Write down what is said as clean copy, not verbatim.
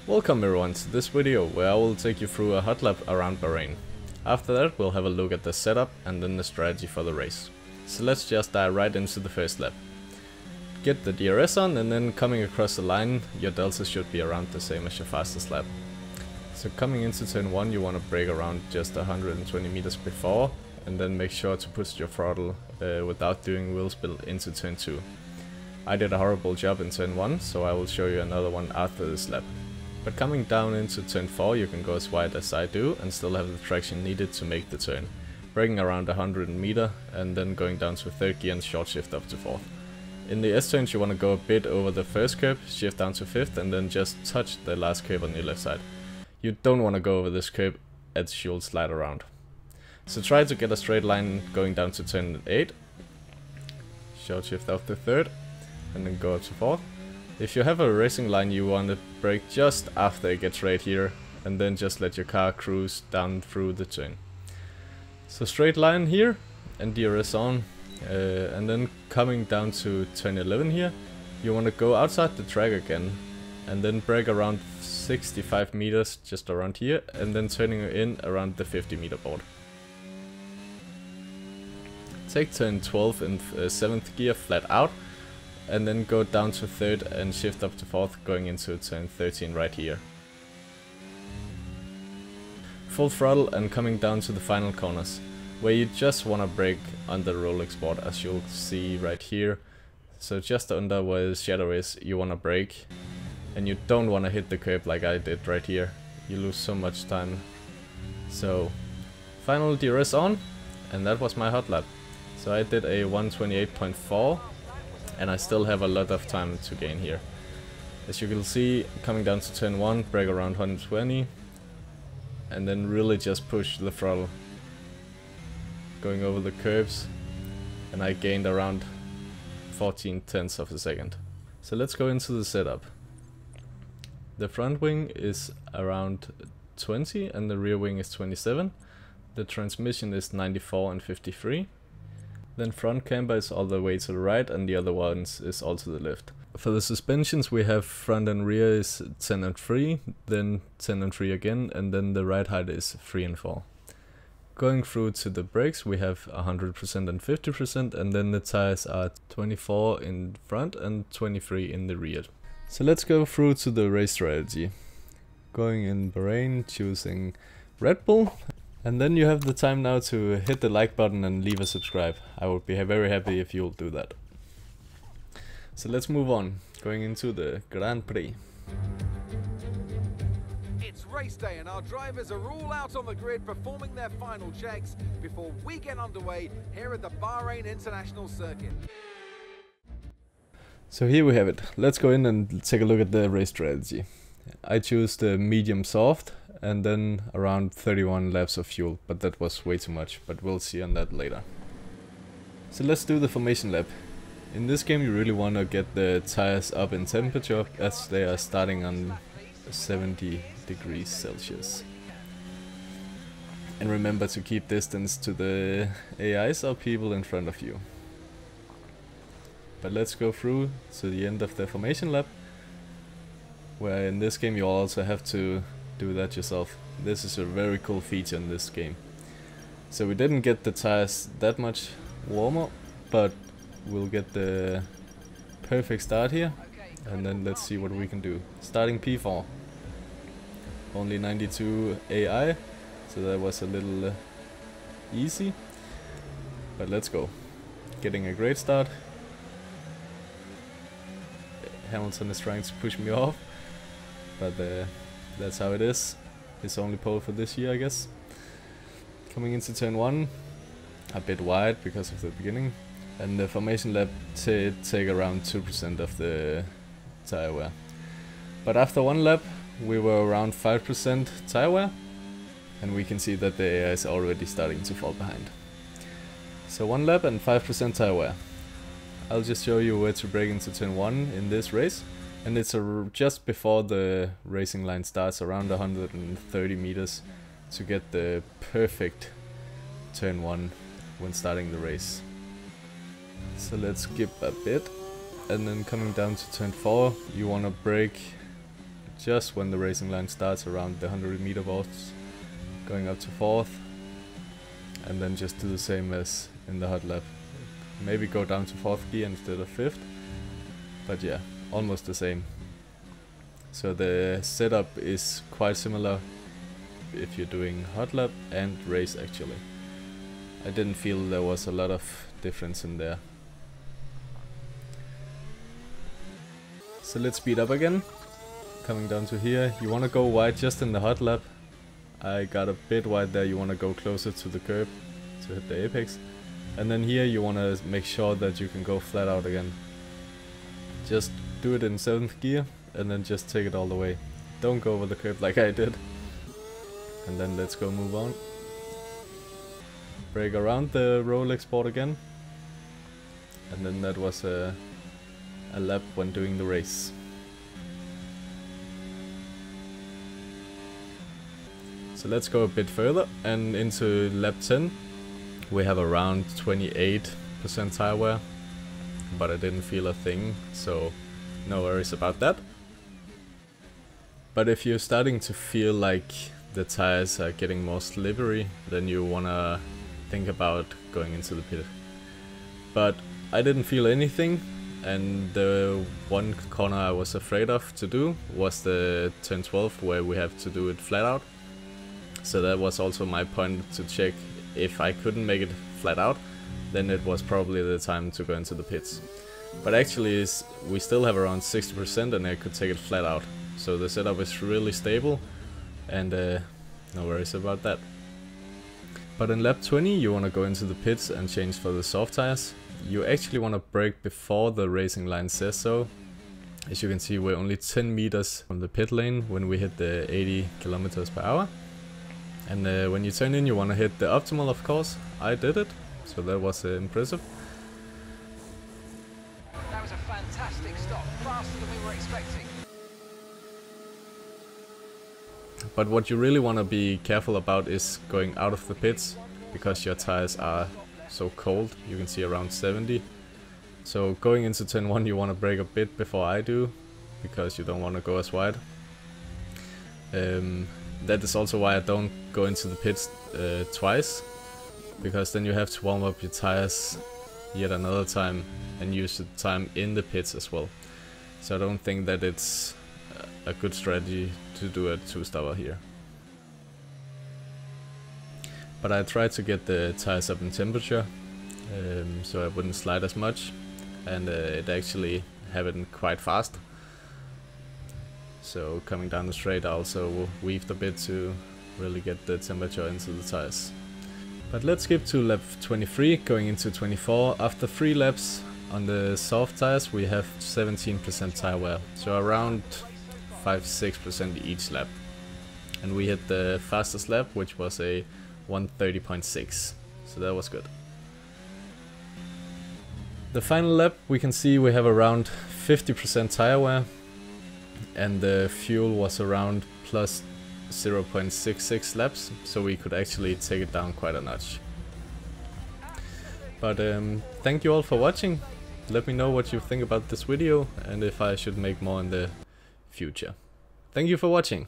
Welcome everyone to this video where I will take you through a hot lap around Bahrain. After that we'll have a look at the setup and then the strategy for the race. So let's just dive right into the first lap. Get the DRS on, and then coming across the line your delta should be around the same as your fastest lap. So coming into turn 1 you want to brake around just 120 meters before, and then make sure to push your throttle without doing wheel spill into turn 2. I did a horrible job in turn 1, so I will show you another one after this lap. But coming down into turn 4 you can go as wide as I do and still have the traction needed to make the turn. Braking around 100 meter and then going down to 3rd gear and short shift up to 4th. In the S turns you want to go a bit over the first curb, shift down to 5th and then just touch the last curb on your left side. You don't want to go over this curb as you'll slide around. So try to get a straight line going down to turn 8. Short shift up to 3rd and then go up to 4th. If you have a racing line you want to brake just after it gets right here and then just let your car cruise down through the turn. So straight line here and DRS on, and then coming down to turn 11 here you want to go outside the track again and then brake around 65 meters just around here and then turning in around the 50 meter board. Take turn 12 in 7th gear flat out and then go down to 3rd and shift up to 4th going into turn 13 right here. Full throttle and coming down to the final corners, where you just want to brake under the Rolex board as you'll see right here. So just under where the shadow is you want to brake, and you don't want to hit the curb like I did right here. You lose so much time. So final DRS on, and that was my hot lap. So I did a 128.4. and I still have a lot of time to gain here. As you can see, coming down to turn 1, brake around 120 and then really just push the throttle going over the curves, and I gained around 14/10 of a second. So let's go into the setup. The front wing is around 20 and the rear wing is 27. The transmission is 94 and 53. Then front camber is all the way to the right and the other ones is all to the left. For the suspensions we have front and rear is 10 and 3, then 10 and 3 again, and then the ride height is 3 and 4. Going through to the brakes we have 100% and 50%, and then the tires are 24 in front and 23 in the rear. So let's go through to the race strategy. Going in Bahrain, choosing Red Bull. And then you have the time now to hit the like button and leave a subscribe. I would be very happy if you'll do that. So let's move on, going into the Grand Prix. It's race day and our drivers are all out on the grid performing their final checks before we get underway here at the Bahrain International Circuit. So here we have it. Let's go in and take a look at the race strategy. I choose the medium soft and then around 31 laps of fuel, but that was way too much, but we'll see on that later. So let's do the formation lap. In this game you really want to get the tires up in temperature as they are starting on 70 degrees Celsius. And remember to keep distance to the AIs or people in front of you. But let's go through to the end of the formation lap, where in this game you also have to do that yourself. This is a very cool feature in this game. So we didn't get the tires that much warmer, but we'll get the perfect start here, and then let's see what we can do. Starting P4, only 92 AI, so that was a little easy, but let's go. Getting a great start. Hamilton is trying to push me off, but that's how it is. His only pole for this year, I guess. Coming into turn 1, a bit wide because of the beginning, and the formation lap take around 2% of the tire wear. But after one lap we were around 5% tire wear, and we can see that the AI is already starting to fall behind. So 1 lap and 5% tire wear. I'll just show you where to brake into turn 1 in this race. And it's just before the racing line starts, around 130 meters, to get the perfect turn 1 when starting the race. So let's skip a bit, and then coming down to turn 4 you want to brake just when the racing line starts around the 100-meter vaults, going up to 4th, and then just do the same as in the Hotlap. Maybe go down to 4th gear instead of 5th, but yeah, almost the same. So the setup is quite similar if you're doing Hotlap and race actually. I didn't feel there was a lot of difference in there. So let's speed up again. Coming down to here, you want to go wide just in the Hotlap. I got a bit wide there, you want to go closer to the curb to hit the apex. And then here you want to make sure that you can go flat out again. Just do it in 7th gear and then just take it all the way. Don't go over the curb like I did. And then let's go move on. Brake around the roll export again. And then that was a lap when doing the race. So let's go a bit further and into lap 10. We have around 28% tire wear, but I didn't feel a thing, so no worries about that. But if you're starting to feel like the tires are getting more slippery, then you wanna think about going into the pit. But I didn't feel anything, and the one corner I was afraid of to do was the turn 12, where we have to do it flat out. So that was also my point to check. If I couldn't make it flat out, then it was probably the time to go into the pits. But actually we still have around 60% and I could take it flat out. So the setup is really stable, and no worries about that. But in lap 20 you want to go into the pits and change for the soft tires. You actually want to brake before the racing line says so. As you can see, we're only 10 meters from the pit lane when we hit the 80 kilometers per hour. And when you turn in, you want to hit the optimal, of course. I did it, so that was impressive. That was a fantastic stop, faster than we were expecting. But what you really want to be careful about is going out of the pits, because your tires are so cold. You can see around 70. So going into turn 1 you want to brake a bit before I do, because you don't want to go as wide. That is also why I don't go into the pits twice, because then you have to warm up your tires yet another time and use the time in the pits as well. So I don't think that it's a good strategy to do a 2-stopper here. But I tried to get the tires up in temperature, so I wouldn't slide as much, and it actually happened quite fast. So coming down the straight I also weaved a bit to really get the temperature into the tires. But let's skip to lap 23, going into 24. After 3 laps on the soft tires we have 17% tire wear, so around 5-6% each lap. And we hit the fastest lap, which was a 1:30.6, so that was good. The final lap we can see we have around 50% tire wear, and the fuel was around plus 0.66 laps, so we could actually take it down quite a notch. But thank you all for watching. Let me know what you think about this video and if I should make more in the future. Thank you for watching.